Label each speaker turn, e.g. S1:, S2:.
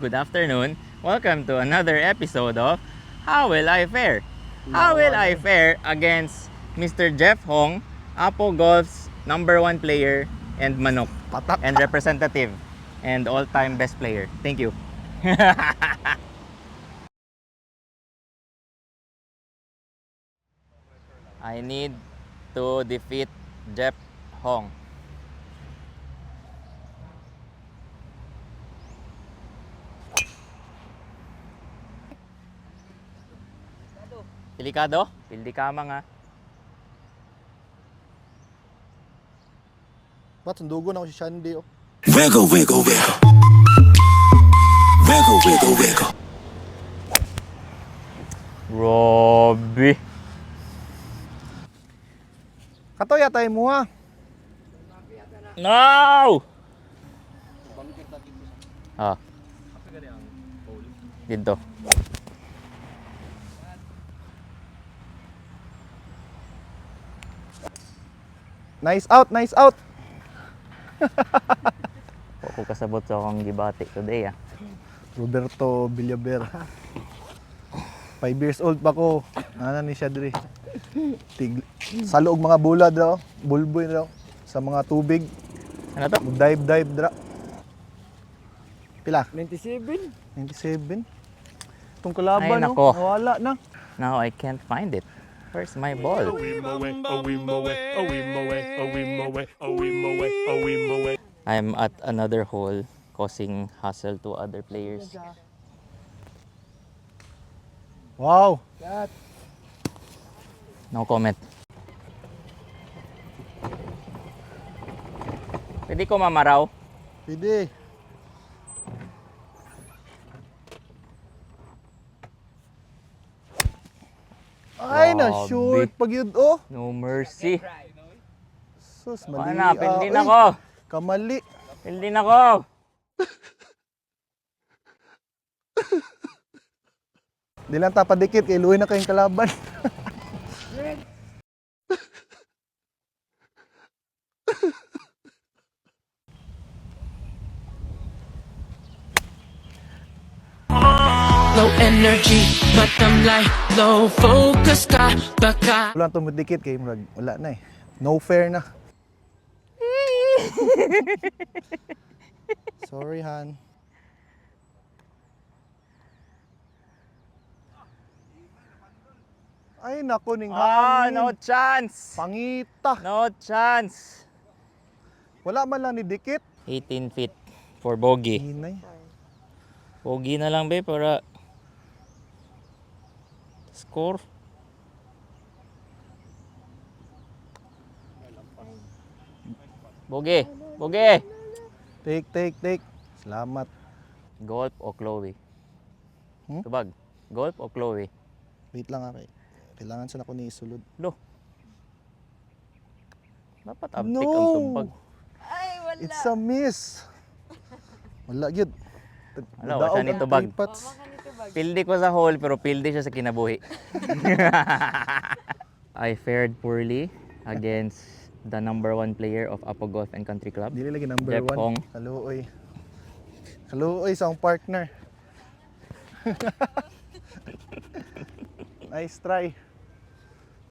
S1: Good afternoon. Welcome to another episode of How Will I Fare? How will I fare against Mr. Jeff Hong, Apo Golf's #1 player and manok
S2: Patak.
S1: and representative and all-time best player. Thank you. I need to defeat Jeff Hong. Delikado? Pildi ka mga.
S2: Ba't sundugo na ako si Shandy oh.
S3: Wiggle, wiggle, wiggle. Wiggle, wiggle, wiggle.
S1: Robby.
S2: Katoya tayo mo ha.
S1: No! Ah. Dito.
S2: Nice out, nice out.
S1: Ako kasabot sa akong gibati today ah.
S2: Roberto Villaver. 5 years old pa ko. Ano ni siya diri? Salo og mga bula daw, bulboy daw sa mga tubig.
S1: Ano to?
S2: Dive dra. Pila?
S4: 97.
S2: 97. Itong
S1: Ay,
S2: kalaban no,
S1: nako.
S2: nawala na.
S1: Now I can't find it. Where's my ball? I'm at another hole causing hassle to other players.
S2: Wow.
S1: No comment. Pwede ko mamaraw?
S2: Pwede. Ay, na
S1: Grabe.
S2: short pag yun oh.
S1: No mercy.
S2: Sus,
S1: Wala
S2: mali.
S1: na, pildi
S2: Uy,
S1: na ko.
S2: Kamali.
S1: Pildi na ko.
S2: Di lang tapadikit kay luwi na kayong kalaban.
S5: Low energy, matamlay, low focus ka, baka
S2: Wala tumudikit kay murag wala na eh. No fair na. Sorry, Han. Ay, naku ning hangin.
S1: No chance.
S2: Pangita.
S1: No chance.
S2: Wala man lang ni dikit.
S1: 18 feet for bogey.
S2: Hinay.
S1: Bogey na lang be para score. Bogey. Bogey.
S2: Take. Salamat.
S1: Golf o Chloe?
S2: Hmm?
S1: Tubag. Golf o Chloe?
S2: Wait lang kay. Kailangan sa ako ni isulod.
S1: Lo. Dapat abtik
S2: No!
S1: ang tubag.
S2: It's a miss. Wala gyud.
S1: Wala, wala siya ni tubag. Pildi ko sa hole pero pildi siya sa kinabuhi. I fared poorly against the #1 player of Apo Golf and Country Club.
S2: Dili lagi number
S1: Jeff
S2: 1.
S1: Hong.
S2: Kaluoy. Kaluoy sa akong partner. Nice try.